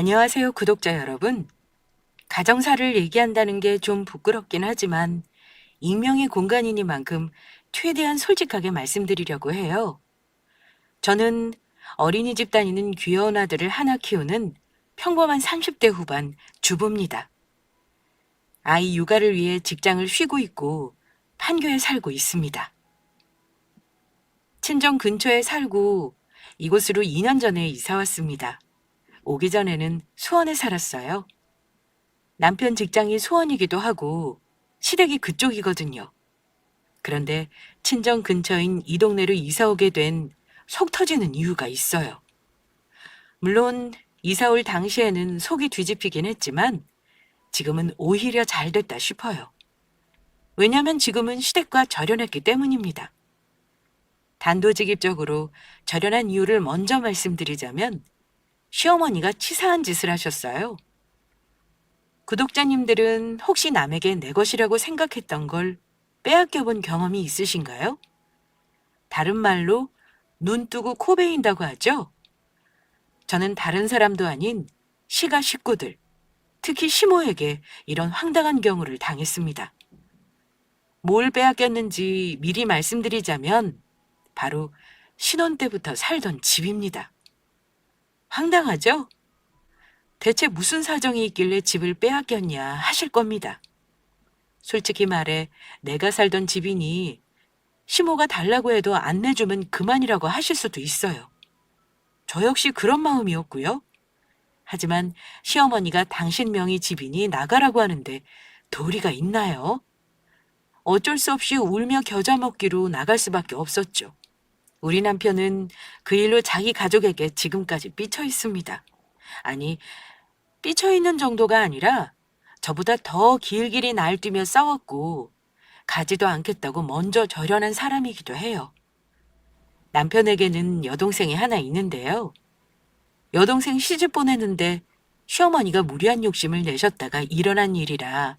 안녕하세요, 구독자 여러분. 가정사를 얘기한다는 게 좀 부끄럽긴 하지만 익명의 공간이니만큼 최대한 솔직하게 말씀드리려고 해요. 저는 어린이집 다니는 귀여운 아들을 하나 키우는 평범한 30대 후반 주부입니다. 아이 육아를 위해 직장을 쉬고 있고 판교에 살고 있습니다. 친정 근처에 살고 이곳으로 2년 전에 이사 왔습니다. 오기 전에는 수원에 살았어요. 남편 직장이 수원이기도 하고 시댁이 그쪽이거든요. 그런데 친정 근처인 이 동네로 이사 오게 된 속 터지는 이유가 있어요. 물론 이사 올 당시에는 속이 뒤집히긴 했지만 지금은 오히려 잘 됐다 싶어요. 왜냐하면 지금은 시댁과 절연했기 때문입니다. 단도직입적으로 절연한 이유를 먼저 말씀드리자면 시어머니가 치사한 짓을 하셨어요. 구독자님들은 혹시 남에게 내 것이라고 생각했던 걸 빼앗겨 본 경험이 있으신가요? 다른 말로 눈 뜨고 코 베인다고 하죠? 저는 다른 사람도 아닌 시가 식구들, 특히 시모에게 이런 황당한 경우를 당했습니다. 뭘 빼앗겼는지 미리 말씀드리자면 바로 신혼 때부터 살던 집입니다. 황당하죠? 대체 무슨 사정이 있길래 집을 빼앗겼냐 하실 겁니다. 솔직히 말해 내가 살던 집이니 시모가 달라고 해도 안 내주면 그만이라고 하실 수도 있어요. 저 역시 그런 마음이었고요. 하지만 시어머니가 당신 명의 집이니 나가라고 하는데 도리가 있나요? 어쩔 수 없이 울며 겨자 먹기로 나갈 수밖에 없었죠. 우리 남편은 그 일로 자기 가족에게 지금까지 삐쳐 있습니다. 아니, 삐쳐 있는 정도가 아니라 저보다 더 길길이 날뛰며 싸웠고 가지도 않겠다고 먼저 절연한 사람이기도 해요. 남편에게는 여동생이 하나 있는데요. 여동생 시집 보내는데 시어머니가 무리한 욕심을 내셨다가 일어난 일이라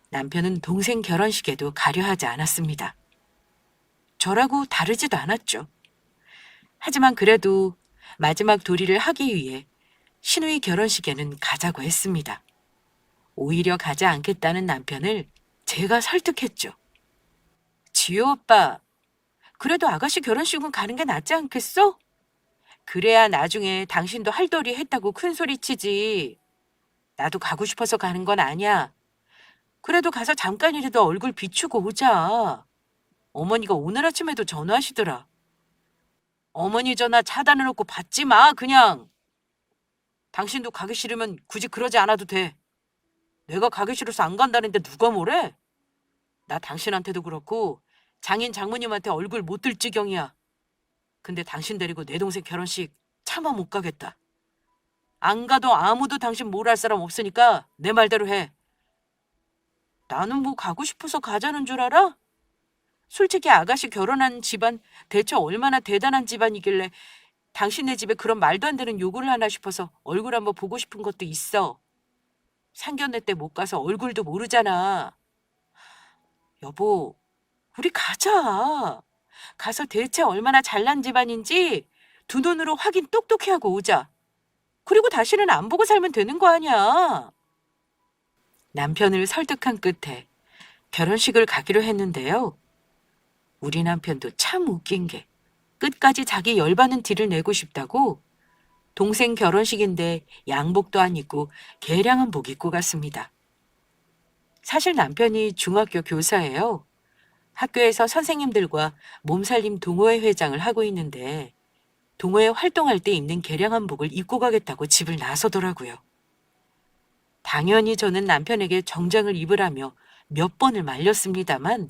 남편은 동생 결혼식에도 가려 하지 않았습니다. 저라고 다르지도 않았죠. 하지만 그래도 마지막 도리를 하기 위해 시누이 결혼식에는 가자고 했습니다. 오히려 가지 않겠다는 남편을 제가 설득했죠. 지효 오빠, 그래도 아가씨 결혼식은 가는 게 낫지 않겠어? 그래야 나중에 당신도 할도리 했다고 큰소리치지. 나도 가고 싶어서 가는 건 아니야. 그래도 가서 잠깐이라도 얼굴 비추고 오자. 어머니가 오늘 아침에도 전화하시더라. 어머니 전화 차단해놓고 받지 마, 그냥. 당신도 가기 싫으면 굳이 그러지 않아도 돼. 내가 가기 싫어서 안 간다는데 누가 뭐래? 나 당신한테도 그렇고 장인 장모님한테 얼굴 못 들 지경이야. 근데 당신 데리고 내 동생 결혼식 차마 못 가겠다. 안 가도 아무도 당신 뭘 할 사람 없으니까 내 말대로 해. 나는 뭐 가고 싶어서 가자는 줄 알아? 솔직히 아가씨 결혼한 집안 대체 얼마나 대단한 집안이길래 당신네 집에 그런 말도 안 되는 요구를 하나 싶어서 얼굴 한번 보고 싶은 것도 있어. 상견례 때 못 가서 얼굴도 모르잖아. 여보, 우리 가자. 가서 대체 얼마나 잘난 집안인지 두 눈으로 확인 똑똑히 하고 오자. 그리고 다시는 안 보고 살면 되는 거 아니야. 남편을 설득한 끝에 결혼식을 가기로 했는데요. 우리 남편도 참 웃긴 게 끝까지 자기 열받는 티를 내고 싶다고 동생 결혼식인데 양복도 안 입고 개량한 복 입고 갔습니다. 사실 남편이 중학교 교사예요. 학교에서 선생님들과 몸살림 동호회 회장을 하고 있는데 동호회 활동할 때 입는 개량 한복을 입고 가겠다고 집을 나서더라고요. 당연히 저는 남편에게 정장을 입으라며 몇 번을 말렸습니다만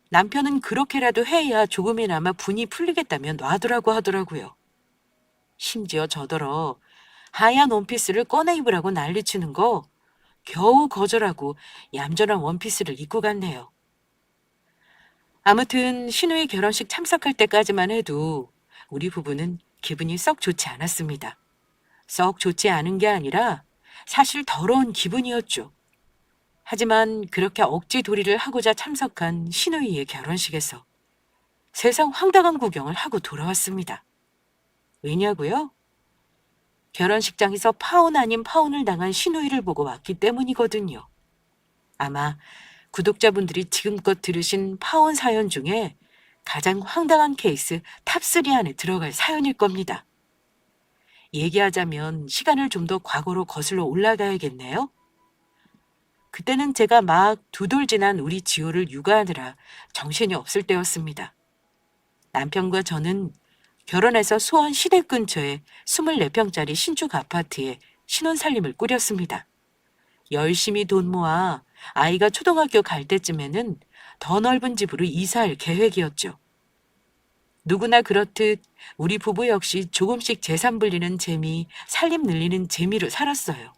남편은 그렇게라도 해야 조금이나마 분이 풀리겠다며 놔두라고 하더라고요. 심지어 저더러 하얀 원피스를 꺼내 입으라고 난리치는 거 겨우 거절하고 얌전한 원피스를 입고 갔네요. 아무튼 신우의 결혼식 참석할 때까지만 해도 우리 부부는 기분이 썩 좋지 않았습니다. 썩 좋지 않은 게 아니라 사실 더러운 기분이었죠. 하지만 그렇게 억지 도리를 하고자 참석한 신우이의 결혼식에서 세상 황당한 구경을 하고 돌아왔습니다. 왜냐고요? 결혼식장에서 파혼 아닌 파혼을 당한 시누이를 보고 왔기 때문이거든요. 아마 구독자분들이 지금껏 들으신 파혼 사연 중에 가장 황당한 케이스 탑3 안에 들어갈 사연일 겁니다. 얘기하자면 시간을 좀 더 과거로 거슬러 올라가야겠네요. 그때는 제가 막 두 돌 지난 우리 지호를 육아하느라 정신이 없을 때였습니다. 남편과 저는 결혼해서 수원 시댁 근처에 24평짜리 신축 아파트에 신혼살림을 꾸렸습니다. 열심히 돈 모아 아이가 초등학교 갈 때쯤에는 더 넓은 집으로 이사할 계획이었죠. 누구나 그렇듯 우리 부부 역시 조금씩 재산 불리는 재미, 살림 늘리는 재미로 살았어요.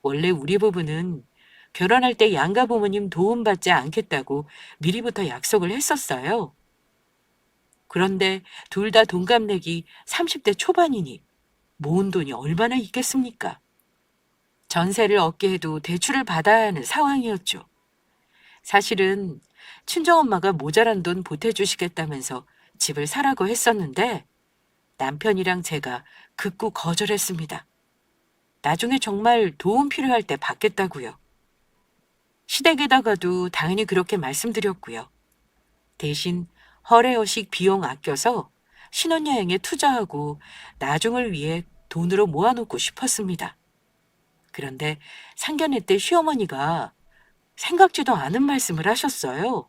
원래 우리 부부는 결혼할 때 양가 부모님 도움받지 않겠다고 미리부터 약속을 했었어요. 그런데 둘 다 동갑내기 30대 초반이니 모은 돈이 얼마나 있겠습니까? 전세를 얻게 해도 대출을 받아야 하는 상황이었죠. 사실은 친정엄마가 모자란 돈 보태주시겠다면서 집을 사라고 했었는데 남편이랑 제가 극구 거절했습니다. 나중에 정말 도움 필요할 때 받겠다고요. 시댁에다가도 당연히 그렇게 말씀드렸고요. 대신 허례허식 비용 아껴서 신혼여행에 투자하고 나중을 위해 돈으로 모아놓고 싶었습니다. 그런데 상견례 때 시어머니가 생각지도 않은 말씀을 하셨어요.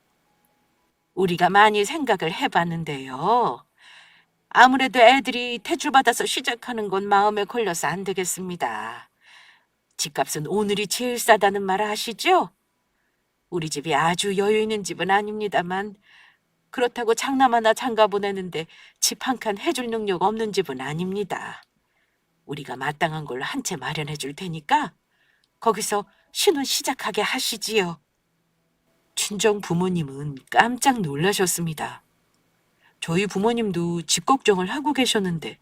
우리가 많이 생각을 해봤는데요. 아무래도 애들이 대출받아서 시작하는 건 마음에 걸려서 안 되겠습니다. 집값은 오늘이 제일 싸다는 말 아시죠? 우리 집이 아주 여유 있는 집은 아닙니다만 그렇다고 장남 하나 장가 보내는데 집 한 칸 해줄 능력 없는 집은 아닙니다. 우리가 마땅한 걸 한 채 마련해 줄 테니까 거기서 신혼 시작하게 하시지요. 친정 부모님은 깜짝 놀라셨습니다. 저희 부모님도 집 걱정을 하고 계셨는데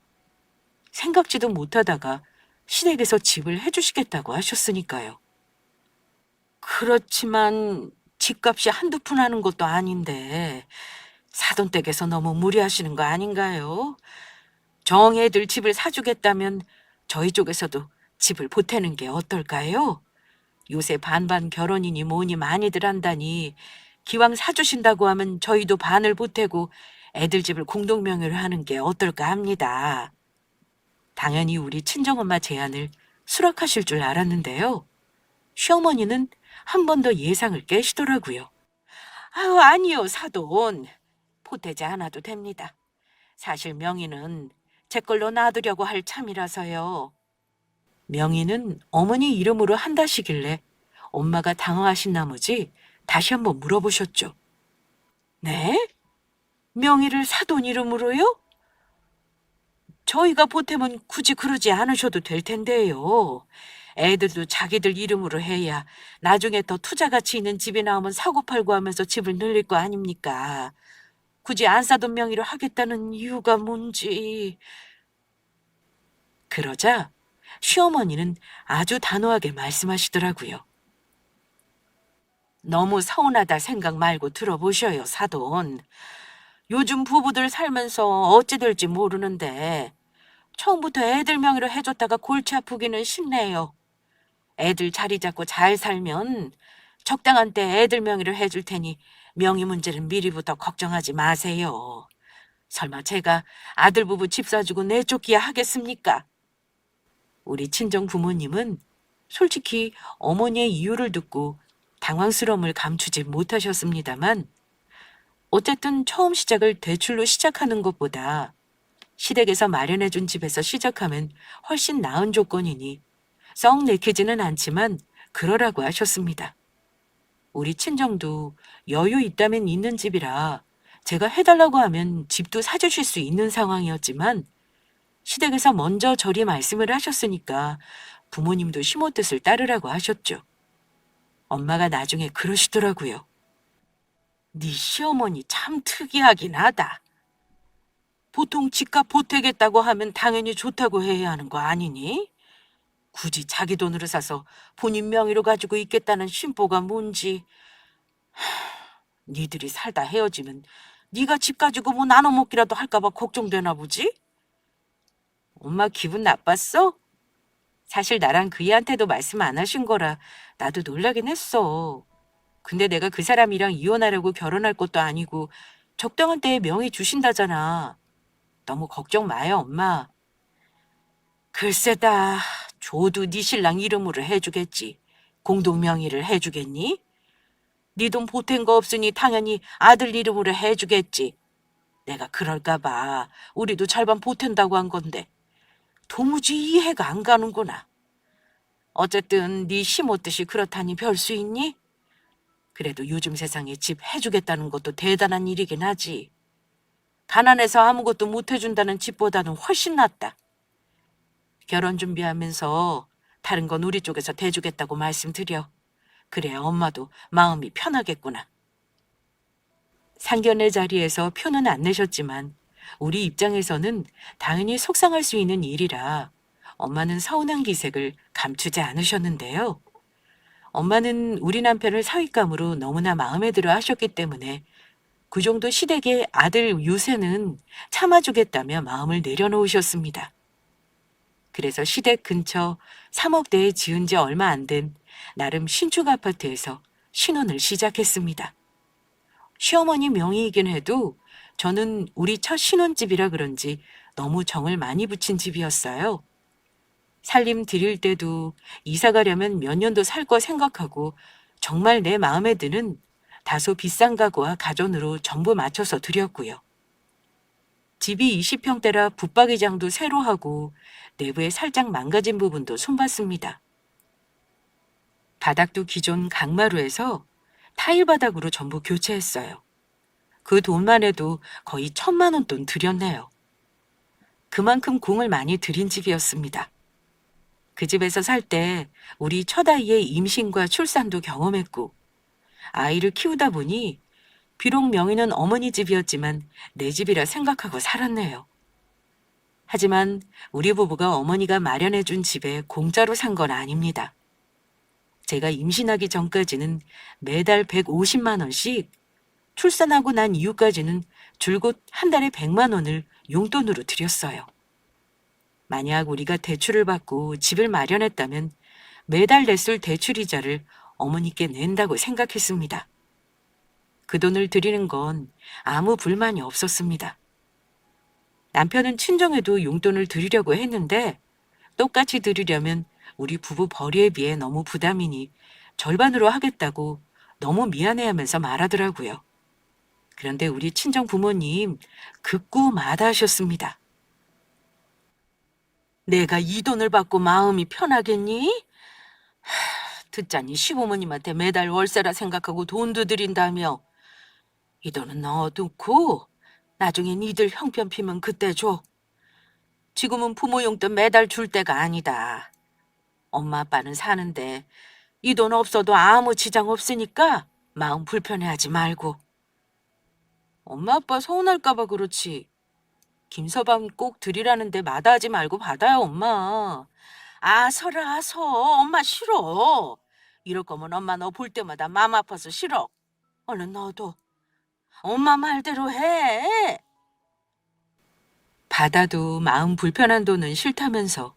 생각지도 못하다가 시댁에서 집을 해주시겠다고 하셨으니까요. 그렇지만 집값이 한두 푼 하는 것도 아닌데 사돈댁에서 너무 무리하시는 거 아닌가요? 정애들 집을 사주겠다면 저희 쪽에서도 집을 보태는 게 어떨까요? 요새 반반 결혼이니 뭐니 많이들 한다니 기왕 사주신다고 하면 저희도 반을 보태고 애들 집을 공동명의로 하는 게 어떨까 합니다. 당연히 우리 친정엄마 제안을 수락하실 줄 알았는데요. 시어머니는 한 번 더 예상을 깨시더라고요. 아유, 아니요, 사돈. 보태지 않아도 됩니다. 사실 명의는 제 걸로 놔두려고 할 참이라서요. 명의는 어머니 이름으로 한다시길래 엄마가 당황하신 나머지 다시 한번 물어보셨죠. 네? 명의를 사돈 이름으로요? 저희가 보태면 굳이 그러지 않으셔도 될 텐데요. 애들도 자기들 이름으로 해야 나중에 더 투자 가치 있는 집이 나오면 사고팔고 하면서 집을 늘릴 거 아닙니까? 굳이 안 사돈 명의로 하겠다는 이유가 뭔지. 그러자 시어머니는 아주 단호하게 말씀하시더라고요. 너무 서운하다 생각 말고 들어보셔요, 사돈. 요즘 부부들 살면서 어찌 될지 모르는데 처음부터 애들 명의로 해줬다가 골치 아프기는 쉽네요. 애들 자리 잡고 잘 살면 적당한 때 애들 명의로 해줄 테니 명의 문제는 미리부터 걱정하지 마세요. 설마 제가 아들 부부 집 사주고 내쫓기야 하겠습니까? 우리 친정 부모님은 솔직히 어머니의 이유를 듣고 당황스러움을 감추지 못하셨습니다만 어쨌든 처음 시작을 대출로 시작하는 것보다 시댁에서 마련해준 집에서 시작하면 훨씬 나은 조건이니 썩 내키지는 않지만 그러라고 하셨습니다. 우리 친정도 여유 있다면 있는 집이라 제가 해달라고 하면 집도 사주실 수 있는 상황이었지만 시댁에서 먼저 저리 말씀을 하셨으니까 부모님도 심호뜻을 따르라고 하셨죠. 엄마가 나중에 그러시더라고요. 네 시어머니 참 특이하긴 하다. 보통 집값 보태겠다고 하면 당연히 좋다고 해야 하는 거 아니니? 굳이 자기 돈으로 사서 본인 명의로 가지고 있겠다는 심보가 뭔지. 니들이 살다 헤어지면 네가 집 가지고 뭐 나눠 먹기라도 할까 봐 걱정되나 보지? 엄마 기분 나빴어? 사실 나랑 그이한테도 말씀 안 하신 거라 나도 놀라긴 했어. 근데 내가 그 사람이랑 이혼하려고 결혼할 것도 아니고 적당한 때에 명의 주신다잖아. 너무 걱정 마요, 엄마. 글쎄다. 줘도 네 신랑 이름으로 해주겠지. 공동 명의를 해주겠니? 네 돈 보탠 거 없으니 당연히 아들 이름으로 해주겠지. 내가 그럴까 봐 우리도 절반 보탠다고 한 건데 도무지 이해가 안 가는구나. 어쨌든 네 시못 듯이 그렇다니 별 수 있니? 그래도 요즘 세상에 집 해주겠다는 것도 대단한 일이긴 하지. 가난해서 아무것도 못 해준다는 집보다는 훨씬 낫다. 결혼 준비하면서 다른 건 우리 쪽에서 대주겠다고 말씀드려. 그래야 엄마도 마음이 편하겠구나. 상견례 자리에서 표는 안 내셨지만 우리 입장에서는 당연히 속상할 수 있는 일이라 엄마는 서운한 기색을 감추지 않으셨는데요. 엄마는 우리 남편을 사윗감으로 너무나 마음에 들어 하셨기 때문에 그 정도 시댁의 아들 유세는 참아주겠다며 마음을 내려놓으셨습니다. 그래서 시댁 근처 3억대에 지은 지 얼마 안 된 나름 신축 아파트에서 신혼을 시작했습니다. 시어머니 명의이긴 해도 저는 우리 첫 신혼집이라 그런지 너무 정을 많이 붙인 집이었어요. 살림 드릴 때도 이사 가려면 몇 년도 살 거 생각하고 정말 내 마음에 드는 다소 비싼 가구와 가전으로 전부 맞춰서 드렸고요. 집이 20평대라 붙박이장도 새로 하고 내부에 살짝 망가진 부분도 손봤습니다. 바닥도 기존 강마루에서 타일 바닥으로 전부 교체했어요. 그 돈만 해도 거의 1,000만 원 돈 들였네요. 그만큼 공을 많이 들인 집이었습니다. 그 집에서 살 때 우리 첫 아이의 임신과 출산도 경험했고 아이를 키우다 보니 비록 명의는 어머니 집이었지만 내 집이라 생각하고 살았네요. 하지만 우리 부부가 어머니가 마련해준 집에 공짜로 산 건 아닙니다. 제가 임신하기 전까지는 매달 150만 원씩, 출산하고 난 이후까지는 줄곧 한 달에 100만 원을 용돈으로 드렸어요. 만약 우리가 대출을 받고 집을 마련했다면 매달 냈을 대출이자를 어머니께 낸다고 생각했습니다. 그 돈을 드리는 건 아무 불만이 없었습니다. 남편은 친정에도 용돈을 드리려고 했는데 똑같이 드리려면 우리 부부 벌이에 비해 너무 부담이니 절반으로 하겠다고 너무 미안해하면서 말하더라고요. 그런데 우리 친정 부모님 극구 마다하셨습니다. 내가 이 돈을 받고 마음이 편하겠니? 듣자니 시부모님한테 매달 월세라 생각하고 돈도 드린다며. 이 돈은 넣어두고 나중에 니들 형편 피면 그때 줘. 지금은 부모 용돈 매달 줄 때가 아니다. 엄마 아빠는 사는데 이 돈 없어도 아무 지장 없으니까 마음 불편해하지 말고. 엄마 아빠 서운할까 봐 그렇지. 김서방 꼭 드리라는데 마다하지 말고 받아요, 엄마. 아서라 아서. 엄마 싫어. 이럴 거면 엄마 너 볼 때마다 마음 아파서 싫어. 얼른 넣어둬. 엄마 말대로 해. 받아도 마음 불편한 돈은 싫다면서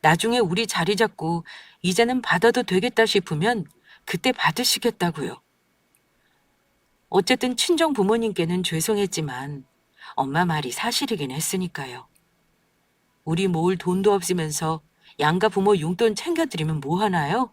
나중에 우리 자리 잡고 이제는 받아도 되겠다 싶으면 그때 받으시겠다고요. 어쨌든 친정 부모님께는 죄송했지만 엄마 말이 사실이긴 했으니까요. 우리 모을 돈도 없으면서 양가 부모 용돈 챙겨드리면 뭐 하나요?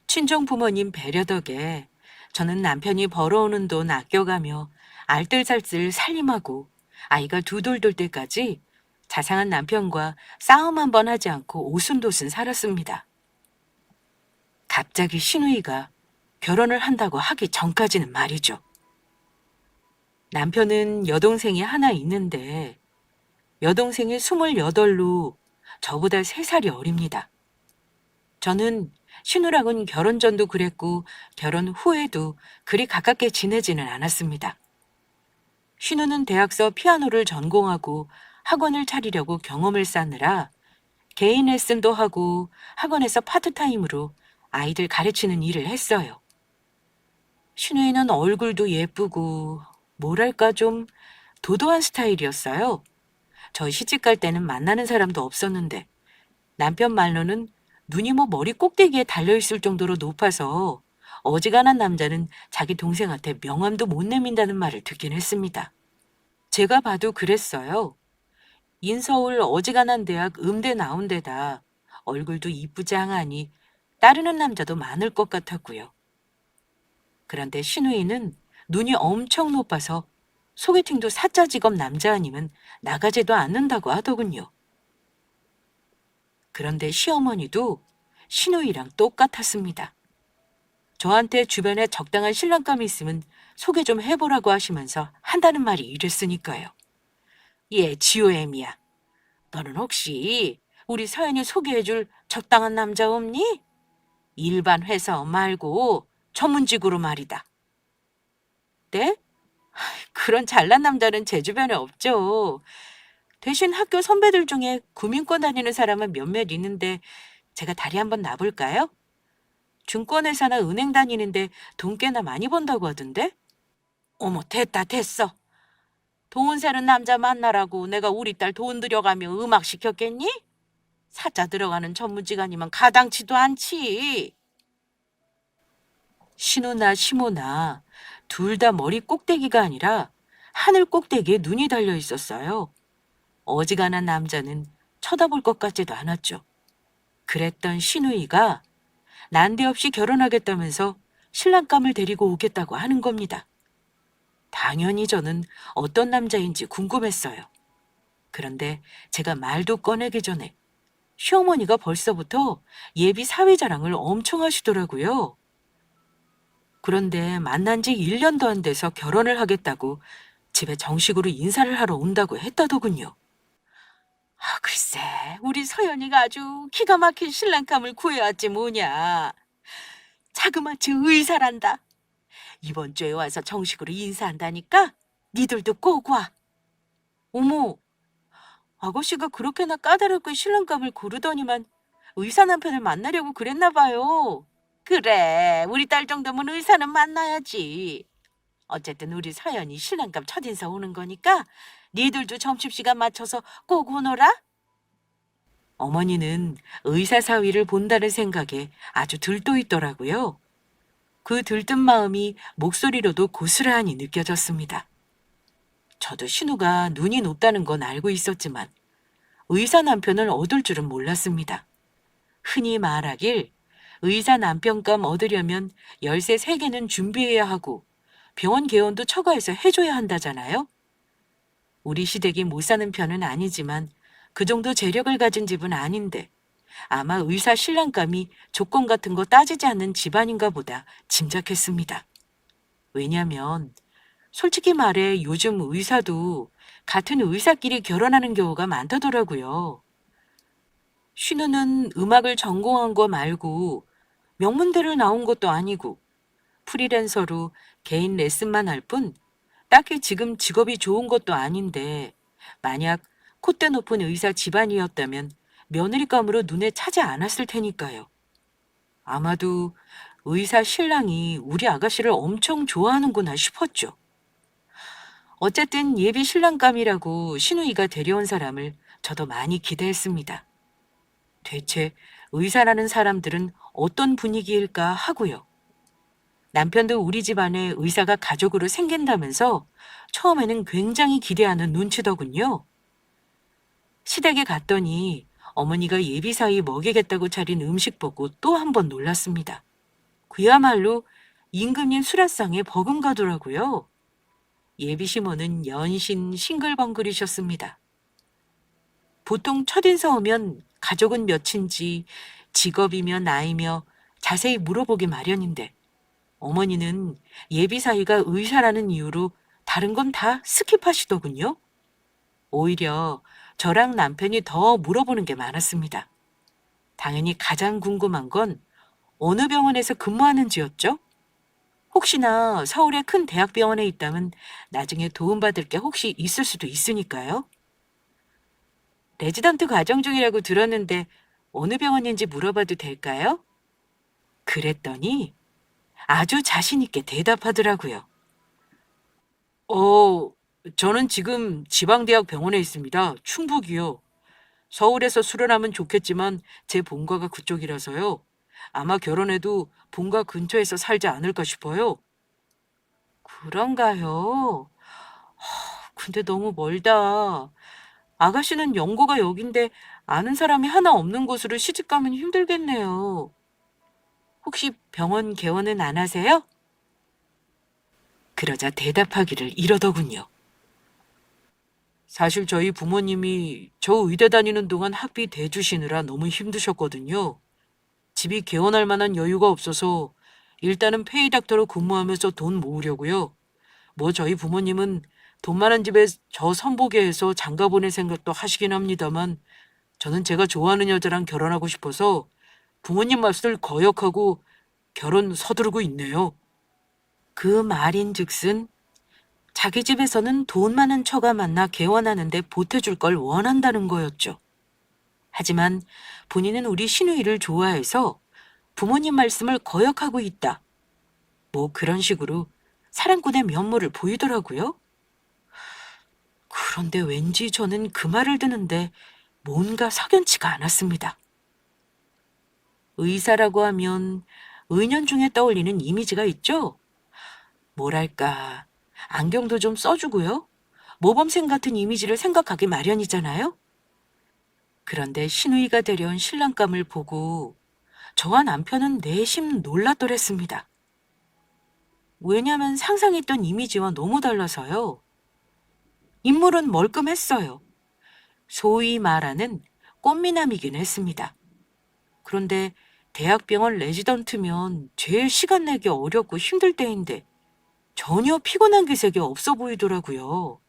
친정 부모님 배려 덕에 저는 남편이 벌어오는 돈 아껴가며 알뜰살뜰 살림하고 아이가 두 돌 돌 때까지 자상한 남편과 싸움 한 번 하지 않고 오순도순 살았습니다. 갑자기 신우이가 결혼을 한다고 하기 전까지는 말이죠. 남편은 여동생이 하나 있는데 여동생이 28로 저보다 3살이 어립니다. 저는 신우랑은 결혼 전도 그랬고 결혼 후에도 그리 가깝게 지내지는 않았습니다. 신우는 대학서 피아노를 전공하고 학원을 차리려고 경험을 쌓느라 개인 레슨도 하고 학원에서 파트타임으로 아이들 가르치는 일을 했어요. 신우이는 얼굴도 예쁘고 뭐랄까 좀 도도한 스타일이었어요. 저 시집 갈 때는 만나는 사람도 없었는데 남편 말로는 눈이 뭐 머리 꼭대기에 달려있을 정도로 높아서 어지간한 남자는 자기 동생한테 명함도 못 내민다는 말을 듣긴 했습니다. 제가 봐도 그랬어요. 인서울 어지간한 대학 음대 나온 데다 얼굴도 이쁘지 않으니 따르는 남자도 많을 것 같았고요. 그런데 신우이는 눈이 엄청 높아서 소개팅도 사짜 직업 남자 아니면 나가지도 않는다고 하더군요. 그런데 시어머니도 신우이랑 똑같았습니다. 저한테 주변에 적당한 신랑감이 있으면 소개 좀 해보라고 하시면서 한다는 말이 이랬으니까요. 예, 지호애미야. 너는 혹시 우리 서연이 소개해줄 적당한 남자 없니? 일반 회사원 말고 전문직으로 말이다. 네? 그런 잘난 남자는 제 주변에 없죠. 대신 학교 선배들 중에 구민권 다니는 사람은 몇몇 있는데 제가 다리 한번 놔볼까요? 증권회사나 은행 다니는데 돈 꽤나 많이 번다고 하던데? 어머, 됐다, 됐어. 돈 세는 남자 만나라고 내가 우리 딸 돈 들여가며 음악 시켰겠니? 사자 들어가는 전문직 아니면 가당치도 않지. 신우나 시모나 둘 다 머리 꼭대기가 아니라 하늘 꼭대기에 눈이 달려 있었어요. 어지간한 남자는 쳐다볼 것 같지도 않았죠. 그랬던 신우이가 난데없이 결혼하겠다면서 신랑감을 데리고 오겠다고 하는 겁니다. 당연히 저는 어떤 남자인지 궁금했어요. 그런데 제가 말도 꺼내기 전에 시어머니가 벌써부터 예비 사위 자랑을 엄청 하시더라고요. 그런데 만난 지 1년도 안 돼서 결혼을 하겠다고 집에 정식으로 인사를 하러 온다고 했다더군요. 아, 글쎄, 우리 서연이가 아주 기가 막힌 신랑감을 구해왔지 뭐냐. 자그마치 의사란다. 이번 주에 와서 정식으로 인사한다니까 니들도 꼭 와. 어머, 아가씨가 그렇게나 까다롭게 신랑감을 고르더니만 의사 남편을 만나려고 그랬나 봐요. 그래, 우리 딸 정도면 의사는 만나야지. 어쨌든 우리 서연이 신랑감 첫인사 오는 거니까 니들도 점심시간 맞춰서 꼭 오너라. 어머니는 의사 사위를 본다는 생각에 아주 들떠 있더라고요. 그 들뜬 마음이 목소리로도 고스란히 느껴졌습니다. 저도 신우가 눈이 높다는 건 알고 있었지만 의사 남편을 얻을 줄은 몰랐습니다. 흔히 말하길 의사 남편감 얻으려면 열쇠 3개는 준비해야 하고 병원 개원도 처가에서 해줘야 한다잖아요. 우리 시댁이 못 사는 편은 아니지만 그 정도 재력을 가진 집은 아닌데 아마 의사 신랑감이 조건 같은 거 따지지 않는 집안인가 보다 짐작했습니다. 왜냐면 솔직히 말해 요즘 의사도 같은 의사끼리 결혼하는 경우가 많다더라고요. 신우는 음악을 전공한 거 말고 명문대를 나온 것도 아니고 프리랜서로 개인 레슨만 할 뿐 딱히 지금 직업이 좋은 것도 아닌데 만약 콧대 높은 의사 집안이었다면 며느리감으로 눈에 차지 않았을 테니까요. 아마도 의사 신랑이 우리 아가씨를 엄청 좋아하는구나 싶었죠. 어쨌든 예비 신랑감이라고 신우이가 데려온 사람을 저도 많이 기대했습니다. 대체 의사라는 사람들은 어떤 분위기일까 하고요. 남편도 우리 집안에 의사가 가족으로 생긴다면서 처음에는 굉장히 기대하는 눈치더군요. 시댁에 갔더니 어머니가 예비사위 먹이겠다고 차린 음식 보고 또 한 번 놀랐습니다. 그야말로 임금님 수라상에 버금가더라고요. 예비 시모는 연신 싱글벙글이셨습니다. 보통 첫인사 오면 가족은 몇인지, 직업이며 나이며 자세히 물어보기 마련인데 어머니는 예비 사위가 의사라는 이유로 다른 건 다 스킵하시더군요. 오히려 저랑 남편이 더 물어보는 게 많았습니다. 당연히 가장 궁금한 건 어느 병원에서 근무하는지였죠. 혹시나 서울의 큰 대학병원에 있다면 나중에 도움받을 게 혹시 있을 수도 있으니까요. 레지던트 과정 중이라고 들었는데 어느 병원인지 물어봐도 될까요? 그랬더니 아주 자신 있게 대답하더라고요. 어, 저는 지금 지방대학 병원에 있습니다. 충북이요. 서울에서 수련하면 좋겠지만 제 본가가 그쪽이라서요. 아마 결혼해도 본가 근처에서 살지 않을까 싶어요. 그런가요? 근데 너무 멀다. 아가씨는 연고가 여긴데 아는 사람이 하나 없는 곳으로 시집 가면 힘들겠네요. 혹시 병원 개원은 안 하세요? 그러자 대답하기를 이러더군요. 사실 저희 부모님이 저 의대 다니는 동안 학비 대주시느라 너무 힘드셨거든요. 집이 개원할 만한 여유가 없어서 일단은 페이닥터로 근무하면서 돈 모으려고요. 뭐 저희 부모님은 돈 많은 집에 저 선보게 해서 장가 보낼 생각도 하시긴 합니다만 저는 제가 좋아하는 여자랑 결혼하고 싶어서 부모님 말씀을 거역하고 결혼 서두르고 있네요. 그 말인즉슨 자기 집에서는 돈 많은 처가 만나 개원하는데 보태줄 걸 원한다는 거였죠. 하지만 본인은 우리 시누이를 좋아해서 부모님 말씀을 거역하고 있다. 뭐 그런 식으로 사랑꾼의 면모를 보이더라고요. 그런데 왠지 저는 그 말을 듣는데 뭔가 석연치가 않았습니다. 의사라고 하면 은연중에 떠올리는 이미지가 있죠? 뭐랄까, 안경도 좀 써주고요. 모범생 같은 이미지를 생각하기 마련이잖아요? 그런데 시누이가 데려온 신랑감을 보고 저와 남편은 내심 놀랐더랬습니다. 왜냐면 상상했던 이미지와 너무 달라서요. 인물은 멀끔했어요. 소위 말하는 꽃미남이긴 했습니다. 그런데 대학병원 레지던트면 제일 시간 내기 어렵고 힘들 때인데 전혀 피곤한 기색이 없어 보이더라고요.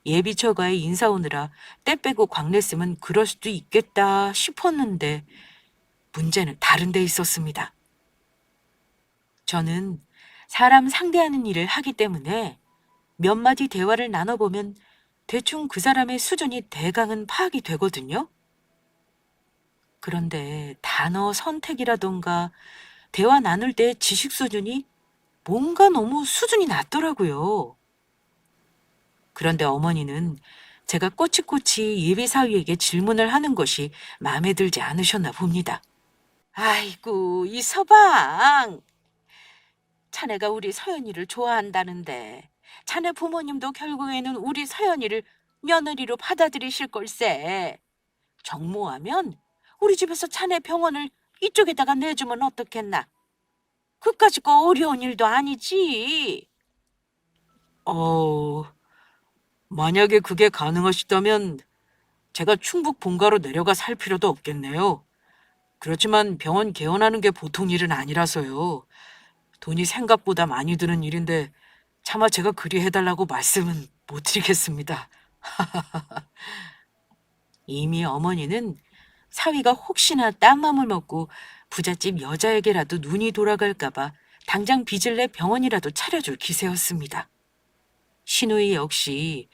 예비 처가에 인사 오느라 때 빼고 광냈으면 그럴 수도 있겠다 싶었는데 문제는 다른 데 있었습니다. 저는 사람 상대하는 일을 하기 때문에 몇 마디 대화를 나눠보면 대충 그 사람의 수준이 대강은 파악이 되거든요. 그런데 단어 선택이라던가 대화 나눌 때 지식 수준이 뭔가 너무 수준이 낮더라고요. 그런데 어머니는 제가 꼬치꼬치 예비사위에게 질문을 하는 것이 마음에 들지 않으셨나 봅니다. 아이고, 이 서방! 자네가 우리 서연이를 좋아한다는데 자네 부모님도 결국에는 우리 서연이를 며느리로 받아들이실 걸세. 정모하면 우리 집에서 자네 병원을 이쪽에다가 내주면 어떻겠나? 그까짓 거 어려운 일도 아니지. 어, 만약에 그게 가능하시다면 제가 충북 본가로 내려가 살 필요도 없겠네요. 그렇지만 병원 개원하는 게 보통 일은 아니라서요. 돈이 생각보다 많이 드는 일인데 차마 제가 그리 해달라고 말씀은 못 드리겠습니다. 이미 어머니는 사위가 혹시나 딴 맘을 먹고 부잣집 여자에게라도 눈이 돌아갈까봐 당장 빚을 내 병원이라도 차려줄 기세였습니다. 시누이 역시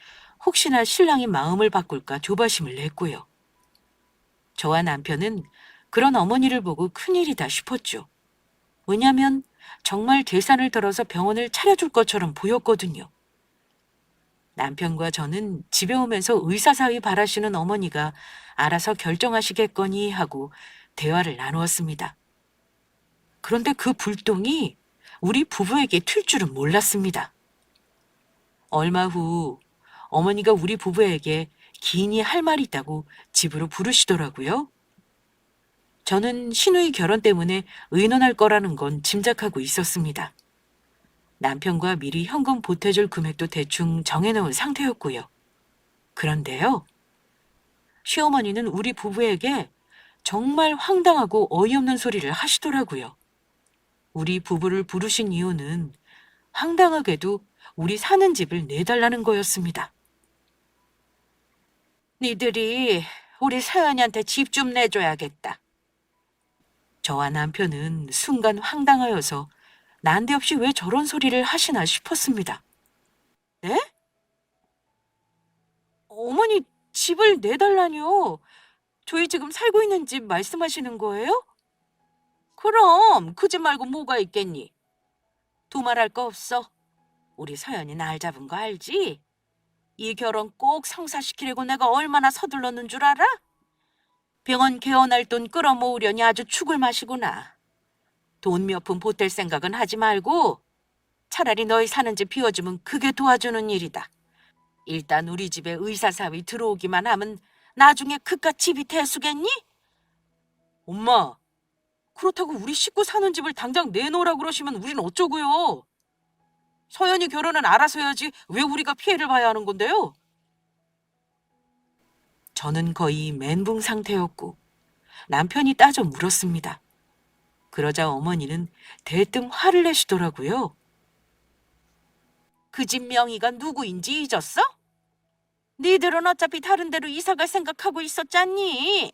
혹시나 신랑이 마음을 바꿀까 조바심을 냈고요. 저와 남편은 그런 어머니를 보고 큰일이다 싶었죠. 왜냐하면 정말 계산을 덜어서 병원을 차려줄 것처럼 보였거든요. 남편과 저는 집에 오면서 의사사위 바라시는 어머니가 알아서 결정하시겠거니 하고 대화를 나누었습니다. 그런데 그 불똥이 우리 부부에게 튈 줄은 몰랐습니다. 얼마 후 어머니가 우리 부부에게 긴히 할 말이 있다고 집으로 부르시더라고요. 저는 시누이 결혼 때문에 의논할 거라는 건 짐작하고 있었습니다. 남편과 미리 현금 보태줄 금액도 대충 정해놓은 상태였고요. 그런데요, 시어머니는 우리 부부에게 정말 황당하고 어이없는 소리를 하시더라고요. 우리 부부를 부르신 이유는 황당하게도 우리 사는 집을 내달라는 거였습니다. 니들이 우리 서연이한테 집 좀 내줘야겠다. 저와 남편은 순간 황당하여서 난데없이 왜 저런 소리를 하시나 싶었습니다. 네? 어머니 집을 내달라뇨? 저희 지금 살고 있는 집 말씀하시는 거예요? 그럼 그 집 말고 뭐가 있겠니? 두말할 거 없어. 우리 서연이 날 잡은 거 알지? 이 결혼 꼭 성사시키려고 내가 얼마나 서둘렀는 줄 알아? 병원 개원할 돈 끌어모으려니 아주 죽을 맛이구나. 돈 몇 푼 보탤 생각은 하지 말고 차라리 너희 사는 집 비워주면 그게 도와주는 일이다. 일단 우리 집에 의사사위 들어오기만 하면 나중에 그깟 집이 대수겠니? 엄마, 그렇다고 우리 식구 사는 집을 당장 내놓으라 그러시면 우린 어쩌고요? 서연이 결혼은 알아서 해야지 왜 우리가 피해를 봐야 하는 건데요? 저는 거의 멘붕 상태였고 남편이 따져 물었습니다. 그러자 어머니는 대뜸 화를 내시더라고요. 그 집 명의가 누구인지 잊었어? 니들은 어차피 다른 데로 이사갈 생각하고 있었잖니.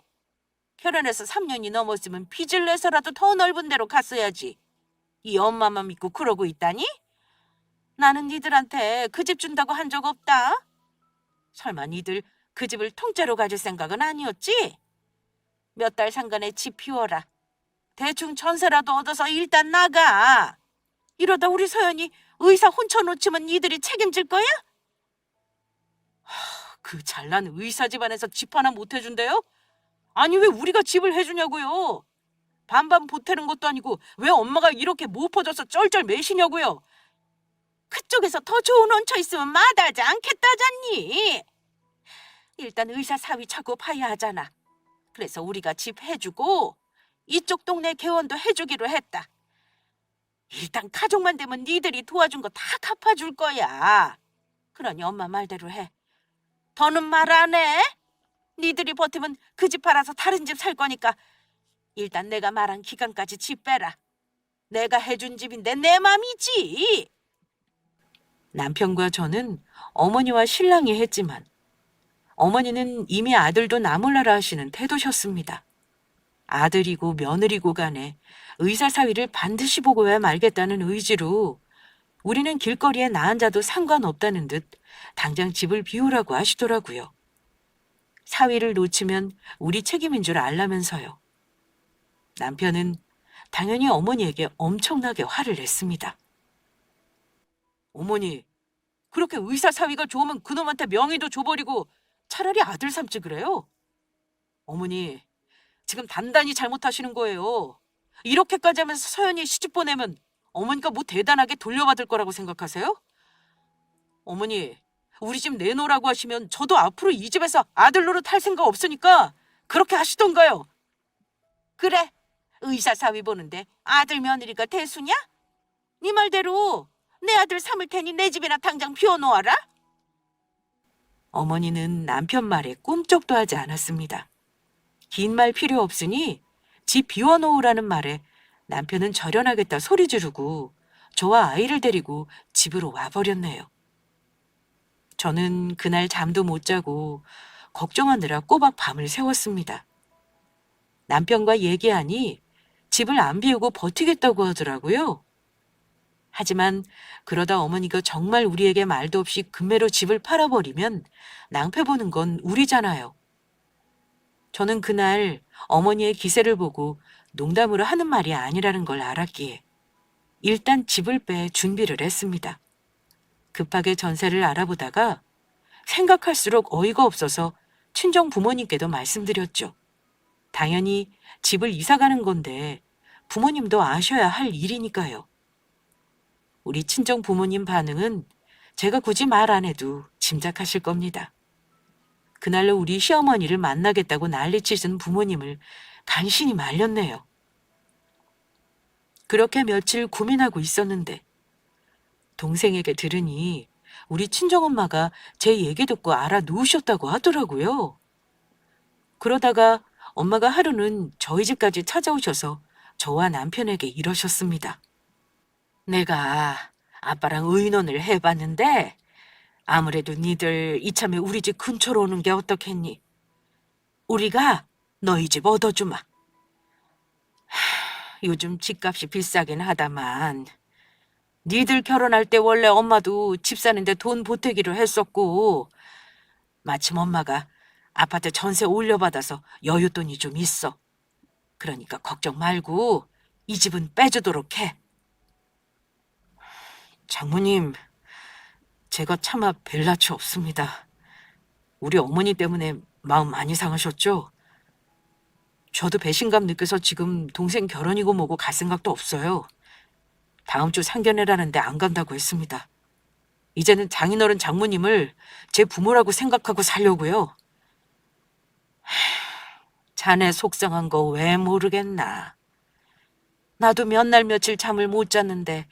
결혼해서 3년이 넘었으면 빚을 내서라도 더 넓은 데로 갔어야지. 이 엄마만 믿고 그러고 있다니? 나는 니들한테 그 집 준다고 한 적 없다. 설마 니들 그 집을 통째로 가질 생각은 아니었지? 몇 달 상간에 집 비워라. 대충 전세라도 얻어서 일단 나가. 이러다 우리 서연이 의사 혼쳐놓치면 니들이 책임질 거야? 그 잘난 의사 집안에서 집 하나 못 해준대요? 아니 왜 우리가 집을 해주냐고요? 반반 보태는 것도 아니고 왜 엄마가 이렇게 못 퍼져서 쩔쩔 매시냐고요? 그쪽에서 더 좋은 원처 있으면 마다하지 않겠다잖니. 일단 의사 사위 차고 파야 하잖아. 그래서 우리가 집 해주고 이쪽 동네 개원도 해주기로 했다. 일단 가족만 되면 니들이 도와준 거 다 갚아줄 거야. 그러니 엄마 말대로 해. 더는 말 안 해. 니들이 버티면 그 집 팔아서 다른 집 살 거니까 일단 내가 말한 기간까지 집 빼라. 내가 해준 집인데 내 맘이지. 남편과 저는 어머니와 신랑이 했지만 어머니는 이미 아들도 나몰라라 하시는 태도셨습니다. 아들이고 며느리고 간에 의사 사위를 반드시 보고야 말겠다는 의지로 우리는 길거리에 나 앉아도 상관없다는 듯 당장 집을 비우라고 하시더라고요. 사위를 놓치면 우리 책임인 줄 알라면서요. 남편은 당연히 어머니에게 엄청나게 화를 냈습니다. 어머니, 그렇게 의사 사위가 좋으면 그놈한테 명의도 줘버리고 차라리 아들 삼지 그래요? 어머니, 지금 단단히 잘못하시는 거예요. 이렇게까지 하면서 서연이 시집 보내면 어머니가 뭐 대단하게 돌려받을 거라고 생각하세요? 어머니, 우리 집 내놓으라고 하시면 저도 앞으로 이 집에서 아들 노릇 할 생각 없으니까 그렇게 하시던가요. 그래, 의사 사위 보는데 아들 며느리가 대수냐? 네 말대로 내 아들 삼을 테니 내 집이나 당장 비워놓아라. 어머니는 남편 말에 꿈쩍도 하지 않았습니다. 긴 말 필요 없으니 집 비워놓으라는 말에 남편은 절연하겠다 소리 지르고 저와 아이를 데리고 집으로 와버렸네요. 저는 그날 잠도 못 자고 걱정하느라 꼬박 밤을 새웠습니다. 남편과 얘기하니 집을 안 비우고 버티겠다고 하더라고요. 하지만 그러다 어머니가 정말 우리에게 말도 없이 금매로 집을 팔아버리면 낭패 보는 건 우리잖아요. 저는 그날 어머니의 기세를 보고 농담으로 하는 말이 아니라는 걸 알았기에 일단 집을 빼 준비를 했습니다. 급하게 전세를 알아보다가 생각할수록 어이가 없어서 친정 부모님께도 말씀드렸죠. 당연히 집을 이사 가는 건데 부모님도 아셔야 할 일이니까요. 우리 친정 부모님 반응은 제가 굳이 말 안 해도 짐작하실 겁니다. 그날로 우리 시어머니를 만나겠다고 난리치신 부모님을 간신히 말렸네요. 그렇게 며칠 고민하고 있었는데 동생에게 들으니 우리 친정엄마가 제 얘기 듣고 알아놓으셨다고 하더라고요. 그러다가 엄마가 하루는 저희 집까지 찾아오셔서 저와 남편에게 이러셨습니다. 내가 아빠랑 의논을 해봤는데 아무래도 니들 이참에 우리 집 근처로 오는 게 어떻겠니? 우리가 너희 집 얻어주마. 요즘 집값이 비싸긴 하다만 니들 결혼할 때 원래 엄마도 집 사는데 돈 보태기로 했었고 마침 엄마가 아파트 전세 올려받아서 여윳돈이 좀 있어. 그러니까 걱정 말고 이 집은 빼주도록 해. 장모님, 제가 차마 뵐 낯이 없습니다. 우리 어머니 때문에 마음 많이 상하셨죠? 저도 배신감 느껴서 지금 동생 결혼이고 뭐고 갈 생각도 없어요. 다음 주 상견례라는데 안 간다고 했습니다. 이제는 장인어른 장모님을 제 부모라고 생각하고 살려고요. 자네 속상한 거 왜 모르겠나. 나도 몇 날 며칠 잠을 못 잤는데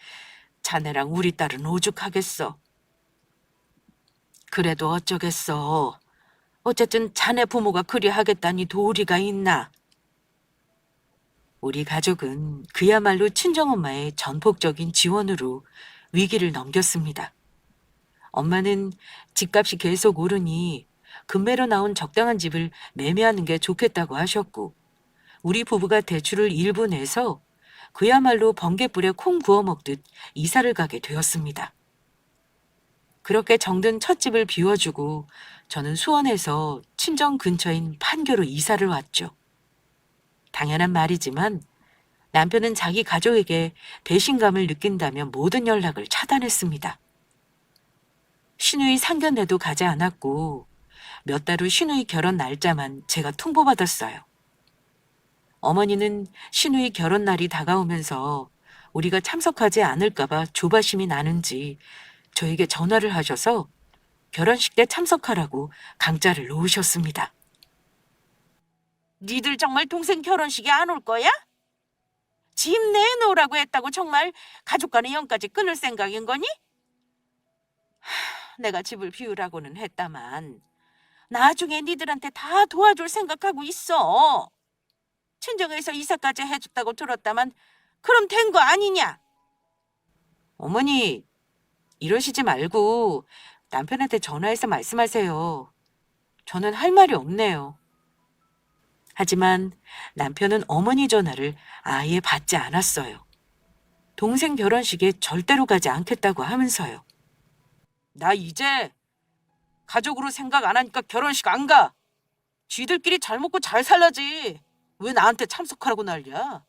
자네랑 우리 딸은 오죽하겠어. 그래도 어쩌겠어. 어쨌든 자네 부모가 그리 하겠다니 도리가 있나. 우리 가족은 그야말로 친정엄마의 전폭적인 지원으로 위기를 넘겼습니다. 엄마는 집값이 계속 오르니 금매로 나온 적당한 집을 매매하는 게 좋겠다고 하셨고, 우리 부부가 대출을 일부 내서 그야말로 번갯불에 콩 구워 먹듯 이사를 가게 되었습니다. 그렇게 정든 첫 집을 비워주고 저는 수원에서 친정 근처인 판교로 이사를 왔죠. 당연한 말이지만 남편은 자기 가족에게 배신감을 느낀다며 모든 연락을 차단했습니다. 시누이 상견례도 가지 않았고 몇 달 후 시누이 결혼 날짜만 제가 통보받았어요. 어머니는 시누이 결혼 날이 다가오면서 우리가 참석하지 않을까봐 조바심이 나는지 저에게 전화를 하셔서 결혼식 때 참석하라고 강짜를 놓으셨습니다. 니들 정말 동생 결혼식에 안 올 거야? 집 내놓으라고 했다고 정말 가족 간의 연까지 끊을 생각인 거니? 내가 집을 비우라고는 했다만 나중에 니들한테 다 도와줄 생각하고 있어. 친정에서 이사까지 해줬다고 들었다만 그럼 된 거 아니냐? 어머니, 이러시지 말고 남편한테 전화해서 말씀하세요. 저는 할 말이 없네요. 하지만 남편은 어머니 전화를 아예 받지 않았어요. 동생 결혼식에 절대로 가지 않겠다고 하면서요. 나 이제 가족으로 생각 안 하니까 결혼식 안 가. 쥐들끼리 잘 먹고 잘 살라지. 왜 나한테 참석하라고 난리야?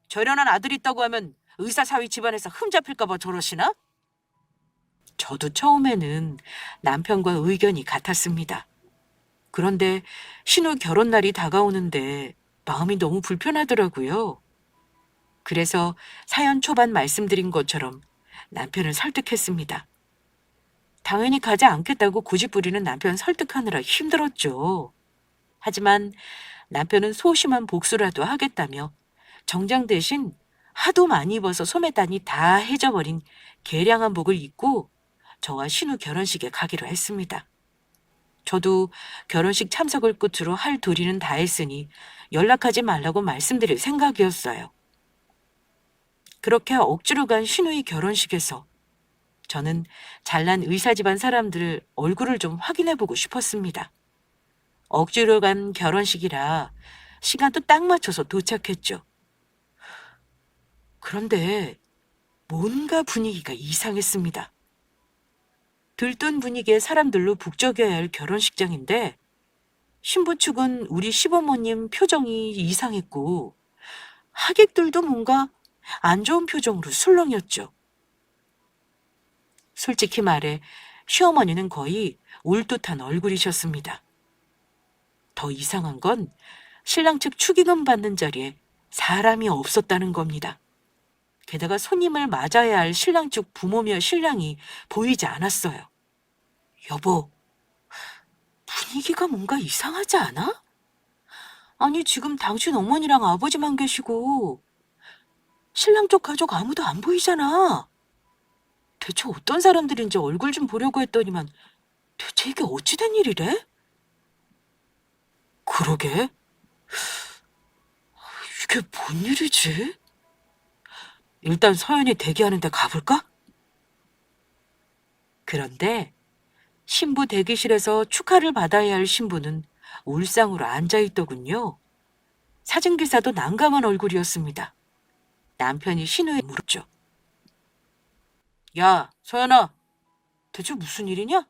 저련한 아들 있다고 하면 의사사위 집안에서 흠잡힐까 봐 저러시나? 저도 처음에는 남편과 의견이 같았습니다. 그런데 신우 결혼 날이 다가오는데 마음이 너무 불편하더라고요. 그래서 사연 초반 말씀드린 것처럼 남편을 설득했습니다. 당연히 가지 않겠다고 고집부리는 남편 설득하느라 힘들었죠. 하지만 남편은 소심한 복수라도 하겠다며 정장 대신 하도 많이 입어서 소매단이 다 해져버린 개량한 복을 입고 저와 신우 결혼식에 가기로 했습니다. 저도 결혼식 참석을 끝으로 할 도리는 다 했으니 연락하지 말라고 말씀드릴 생각이었어요. 그렇게 억지로 간 신우의 결혼식에서 저는 잘난 의사 집안 사람들 얼굴을 좀 확인해보고 싶었습니다. 억지로 간 결혼식이라 시간도 딱 맞춰서 도착했죠. 그런데 뭔가 분위기가 이상했습니다. 들뜬 분위기의 사람들로 북적여야 할 결혼식장인데 신부 측은 우리 시부모님 표정이 이상했고 하객들도 뭔가 안 좋은 표정으로 술렁였죠. 솔직히 말해 시어머니는 거의 울듯한 얼굴이셨습니다. 더 이상한 건 신랑 측 축의금 받는 자리에 사람이 없었다는 겁니다. 게다가 손님을 맞아야 할 신랑 쪽 부모며 신랑이 보이지 않았어요. 여보, 분위기가 뭔가 이상하지 않아? 아니, 지금 당신 어머니랑 아버지만 계시고 신랑 쪽 가족 아무도 안 보이잖아. 대체 어떤 사람들인지 얼굴 좀 보려고 했더니만 대체 이게 어찌 된 일이래? 그러게. 이게 뭔 일이지? 일단 서연이 대기하는데 가볼까? 그런데 신부 대기실에서 축하를 받아야 할 신부는 울상으로 앉아있더군요. 사진기사도 난감한 얼굴이었습니다. 남편이 신우에 물었죠. 야, 서연아, 대체 무슨 일이냐?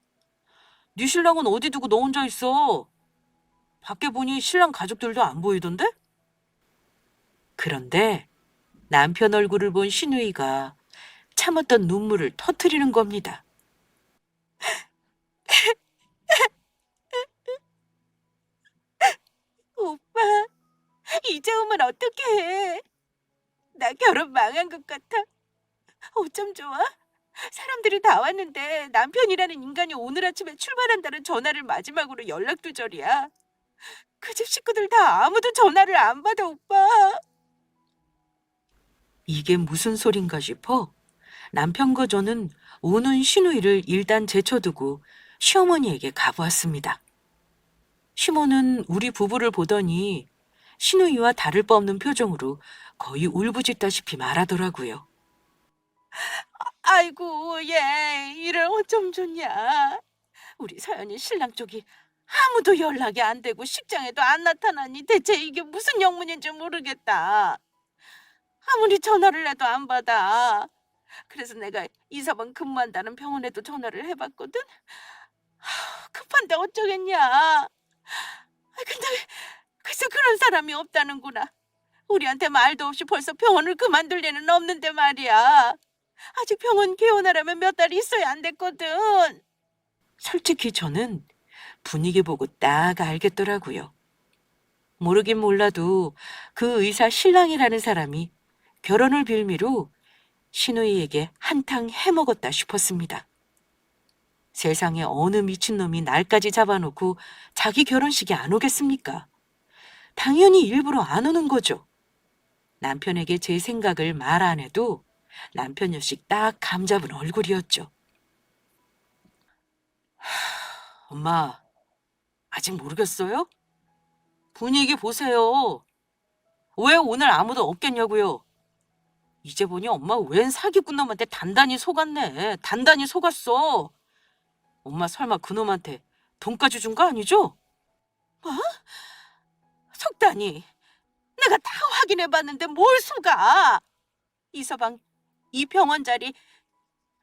네 신랑은 어디 두고 너 혼자 있어? 밖에 보니 신랑 가족들도 안 보이던데? 그런데 남편 얼굴을 본 신우이가 참았던 눈물을 터뜨리는 겁니다. 오빠, 이제 오면 어떡해? 나 결혼 망한 것 같아. 어쩜 좋아? 사람들이 다 왔는데 남편이라는 인간이 오늘 아침에 출발한다는 전화를 마지막으로 연락 두절이야. 그 집 식구들 다 아무도 전화를 안 받아, 오빠. 이게 무슨 소린가 싶어 남편과 저는 오는 시누이를 일단 제쳐두고 시어머니에게 가보았습니다. 시모는 우리 부부를 보더니 시누이와 다를 바 없는 표정으로 거의 울부짖다시피 말하더라고요. 아이고, 얘, 이를 어쩜 좋냐. 우리 서연이 신랑 쪽이 아무도 연락이 안 되고 식장에도 안 나타나니 대체 이게 무슨 영문인지 모르겠다. 아무리 전화를 해도 안 받아. 그래서 내가 이서방 근무한다는 병원에도 전화를 해봤거든. 급한데 어쩌겠냐. 근데 글쎄 그런 사람이 없다는구나. 우리한테 말도 없이 벌써 병원을 그만둘 리는 없는데 말이야. 아직 병원 개원하려면 몇 달 있어야 안 됐거든. 솔직히 저는 분위기 보고 딱 알겠더라고요. 모르긴 몰라도 그 의사 신랑이라는 사람이 결혼을 빌미로 시누이에게 한탕 해먹었다 싶었습니다. 세상에 어느 미친놈이 날까지 잡아놓고 자기 결혼식에 안 오겠습니까? 당연히 일부러 안 오는 거죠. 남편에게 제 생각을 말 안 해도 남편 역시 딱 감잡은 얼굴이었죠. 엄마, 아직 모르겠어요? 분위기 보세요. 왜 오늘 아무도 없겠냐고요? 이제 보니 엄마 웬 사기꾼 놈한테 단단히 속았네. 단단히 속았어. 엄마 설마 그놈한테 돈까지 준 거 아니죠? 뭐? 속다니. 내가 다 확인해봤는데 뭘 속아? 이서방, 이 병원 자리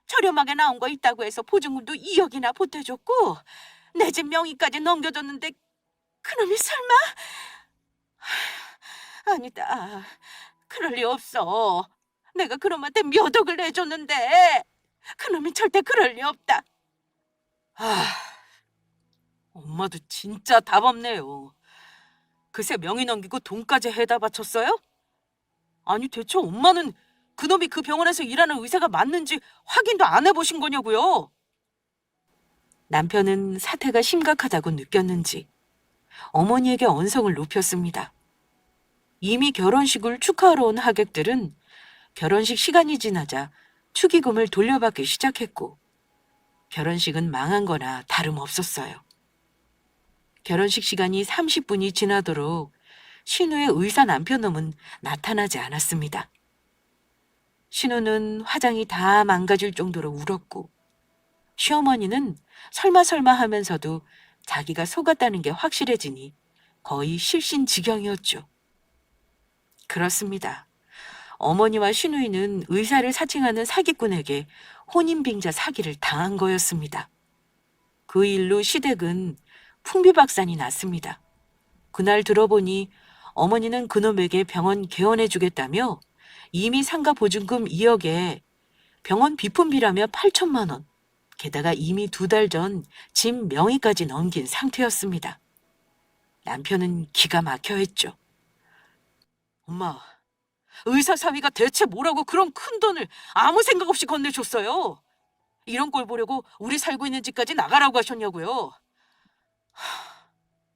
저렴하게 나온 거 있다고 해서 보증금도 2억이나 보태줬고 내 집 명의까지 넘겨줬는데 그놈이 설마? 아니다. 그럴 리 없어. 내가 그놈한테 몇 억을 내줬는데 그놈이 절대 그럴 리 없다. 아, 엄마도 진짜 답 없네요. 그새 명의 넘기고 돈까지 해다 바쳤어요? 아니 대체 엄마는 그놈이 그 병원에서 일하는 의사가 맞는지 확인도 안 해보신 거냐고요? 남편은 사태가 심각하다고 느꼈는지 어머니에게 언성을 높였습니다. 이미 결혼식을 축하하러 온 하객들은 결혼식 시간이 지나자 축의금을 돌려받기 시작했고 결혼식은 망한 거나 다름없었어요. 결혼식 시간이 30분이 지나도록 신우의 의사 남편놈은 나타나지 않았습니다. 신우는 화장이 다 망가질 정도로 울었고 시어머니는 설마 하면서도 자기가 속았다는 게 확실해지니 거의 실신지경이었죠. 그렇습니다. 어머니와 시누이는 의사를 사칭하는 사기꾼에게 혼인빙자 사기를 당한 거였습니다. 그 일로 시댁은 풍비박산이 났습니다. 그날 들어보니 어머니는 그놈에게 병원 개원해주겠다며 이미 상가 보증금 2억에 병원 비품비라며 8천만 원, 게다가 이미 2달 전 집 명의까지 넘긴 상태였습니다. 남편은 기가 막혀 했죠. 엄마, 의사 사위가 대체 뭐라고 그런 큰 돈을 아무 생각 없이 건네줬어요? 이런 꼴 보려고 우리 살고 있는 집까지 나가라고 하셨냐고요?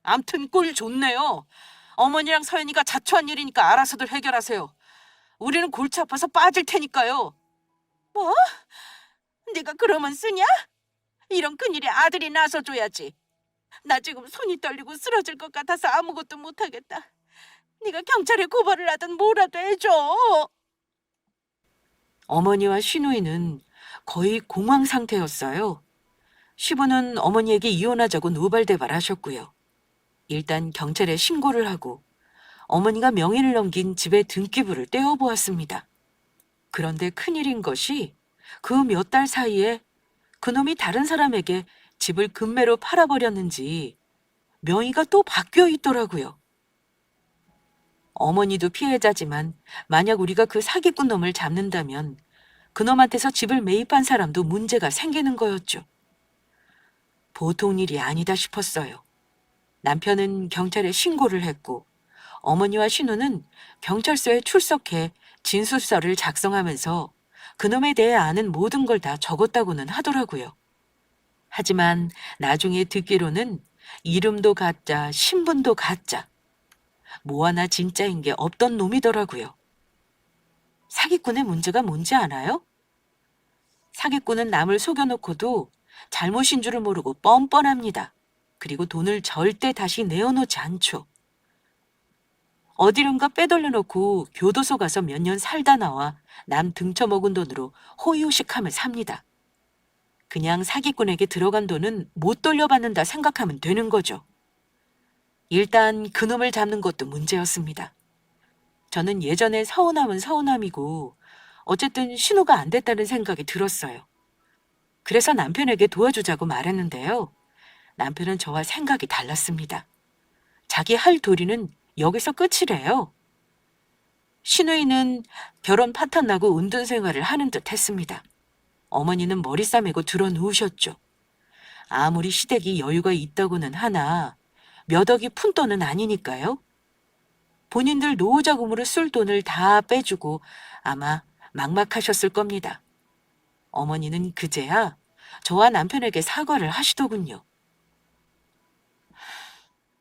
암튼 꼴 좋네요. 어머니랑 서연이가 자초한 일이니까 알아서들 해결하세요. 우리는 골치 아파서 빠질 테니까요. 뭐? 네가 그러면 쓰냐? 이런 큰일에 아들이 나서줘야지. 나 지금 손이 떨리고 쓰러질 것 같아서 아무것도 못하겠다. 네가 경찰에 고발을 하든 뭐라도 해줘. 어머니와 시누이는 거의 공황 상태였어요. 시부는 어머니에게 이혼하자고 노발대발하셨고요. 일단 경찰에 신고를 하고 어머니가 명의를 넘긴 집의 등기부를 떼어보았습니다. 그런데 큰일인 것이 그 몇 달 사이에 그놈이 다른 사람에게 집을 금매로 팔아버렸는지 명의가 또 바뀌어 있더라고요. 어머니도 피해자지만 만약 우리가 그 사기꾼 놈을 잡는다면 그놈한테서 집을 매입한 사람도 문제가 생기는 거였죠. 보통 일이 아니다 싶었어요. 남편은 경찰에 신고를 했고 어머니와 신우는 경찰서에 출석해 진술서를 작성하면서 그놈에 대해 아는 모든 걸 다 적었다고는 하더라고요. 하지만 나중에 듣기로는 이름도 가짜, 신분도 가짜, 뭐 하나 진짜인 게 없던 놈이더라고요. 사기꾼의 문제가 뭔지 아나요? 사기꾼은 남을 속여놓고도 잘못인 줄을 모르고 뻔뻔합니다. 그리고 돈을 절대 다시 내어놓지 않죠. 어디론가 빼돌려놓고 교도소 가서 몇 년 살다 나와 남 등쳐먹은 돈으로 호의호식하며 삽니다. 그냥 사기꾼에게 들어간 돈은 못 돌려받는다 생각하면 되는 거죠. 일단 그놈을 잡는 것도 문제였습니다. 저는 예전에 서운함은 서운함이고 어쨌든 신호가 안 됐다는 생각이 들었어요. 그래서 남편에게 도와주자고 말했는데요. 남편은 저와 생각이 달랐습니다. 자기 할 도리는 여기서 끝이래요. 신우이는 결혼 파탄 나고 은둔 생활을 하는 듯 했습니다. 어머니는 머리 싸매고 들어 누우셨죠. 아무리 시댁이 여유가 있다고는 하나 몇 억이 푼 돈은 아니니까요. 본인들 노후자금으로 쓸 돈을 다 빼주고 아마 막막하셨을 겁니다. 어머니는 그제야 저와 남편에게 사과를 하시더군요.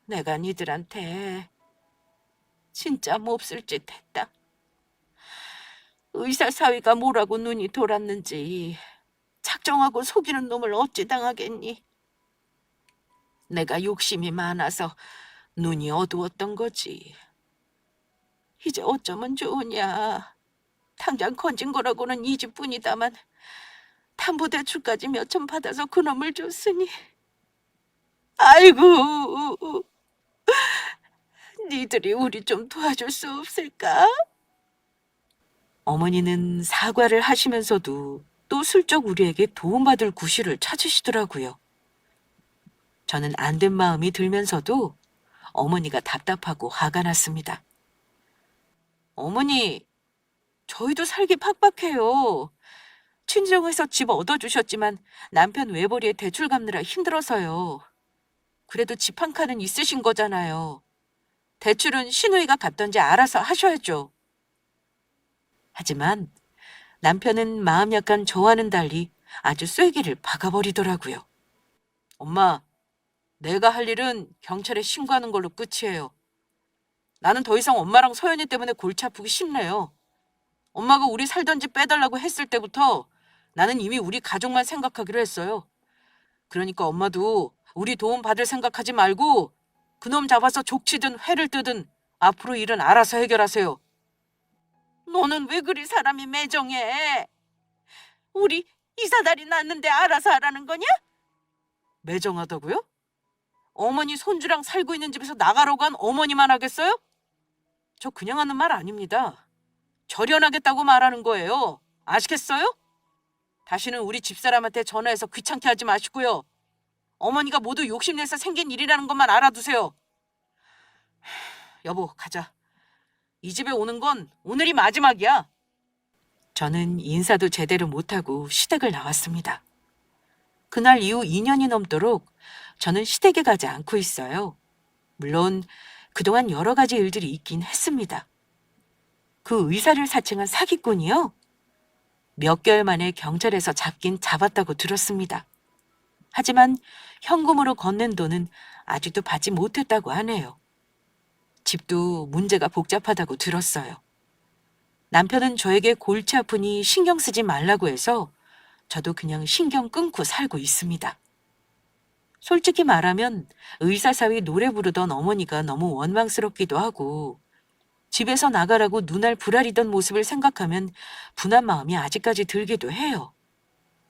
내가 니들한테 진짜 몹쓸 짓 했다. 의사 사위가 뭐라고 눈이 돌았는지 작정하고 속이는 놈을 어찌 당하겠니? 내가 욕심이 많아서 눈이 어두웠던 거지. 이제 어쩌면 좋으냐. 당장 건진 거라고는 이 집뿐이다만 담보대출까지 몇 천 받아서 그놈을 줬으니. 아이고, 니들이 우리 좀 도와줄 수 없을까? 어머니는 사과를 하시면서도 또 슬쩍 우리에게 도움받을 구실을 찾으시더라고요. 저는 안 된 마음이 들면서도 어머니가 답답하고 화가 났습니다. 어머니, 저희도 살기 팍팍해요. 친정에서 집 얻어주셨지만 남편 외벌이에 대출 갚느라 힘들어서요. 그래도 집 한 칸은 있으신 거잖아요. 대출은 시누이가 갚던지 알아서 하셔야죠. 하지만 남편은 마음 약한 저와는 달리 아주 쐐기를 박아버리더라고요. 엄마, 내가 할 일은 경찰에 신고하는 걸로 끝이에요. 나는 더 이상 엄마랑 서연이 때문에 골치 아프기 싫네요. 엄마가 우리 살던 집 빼달라고 했을 때부터 나는 이미 우리 가족만 생각하기로 했어요. 그러니까 엄마도 우리 도움 받을 생각하지 말고 그놈 잡아서 족치든 회를 뜨든 앞으로 일은 알아서 해결하세요. 너는 왜 그리 사람이 매정해? 우리 이사달이 났는데 알아서 하라는 거냐? 매정하다고요? 어머니 손주랑 살고 있는 집에서 나가라고 한 어머니만 하겠어요? 저 그냥 하는 말 아닙니다. 절연하겠다고 말하는 거예요. 아시겠어요? 다시는 우리 집사람한테 전화해서 귀찮게 하지 마시고요. 어머니가 모두 욕심내서 생긴 일이라는 것만 알아두세요. 여보, 가자. 이 집에 오는 건 오늘이 마지막이야. 저는 인사도 제대로 못하고 시댁을 나왔습니다. 그날 이후 2년이 넘도록 저는 시댁에 가지 않고 있어요. 물론 그동안 여러 가지 일들이 있긴 했습니다. 그 의사를 사칭한 사기꾼이요? 몇 개월 만에 경찰에서 잡긴 잡았다고 들었습니다. 하지만 현금으로 건넨 돈은 아직도 받지 못했다고 하네요. 집도 문제가 복잡하다고 들었어요. 남편은 저에게 골치 아프니 신경 쓰지 말라고 해서 저도 그냥 신경 끊고 살고 있습니다. 솔직히 말하면 의사사위 노래 부르던 어머니가 너무 원망스럽기도 하고 집에서 나가라고 눈알 부라리던 모습을 생각하면 분한 마음이 아직까지 들기도 해요.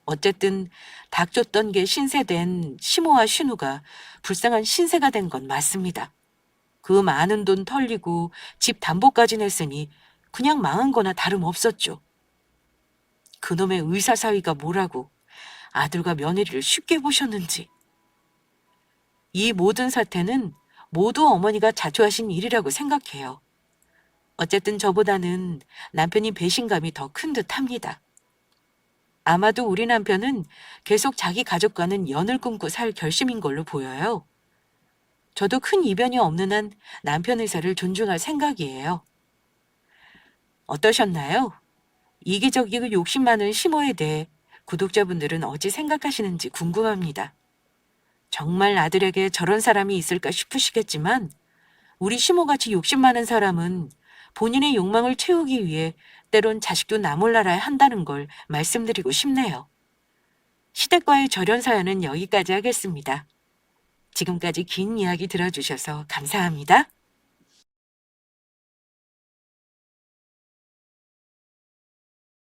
어쨌든 닥쳤던 게 신세된 시모와 신우가 불쌍한 신세가 된 건 맞습니다. 그 많은 돈 털리고 집 담보까지 냈으니 그냥 망한 거나 다름없었죠. 그놈의 의사사위가 뭐라고 아들과 며느리를 쉽게 보셨는지. 이 모든 사태는 모두 어머니가 자초하신 일이라고 생각해요. 어쨌든 저보다는 남편이 배신감이 더 큰 듯합니다. 아마도 우리 남편은 계속 자기 가족과는 연을 끊고 살 결심인 걸로 보여요. 저도 큰 이변이 없는 한 남편 의사를 존중할 생각이에요. 어떠셨나요? 이기적이고 욕심 많은 시모에 대해 구독자분들은 어찌 생각하시는지 궁금합니다. 정말 아들에게 저런 사람이 있을까 싶으시겠지만 우리 시모같이 욕심 많은 사람은 본인의 욕망을 채우기 위해 때론 자식도 나 몰라라 한다는 걸 말씀드리고 싶네요. 시댁과의 절연 사연은 여기까지 하겠습니다. 지금까지 긴 이야기 들어주셔서 감사합니다.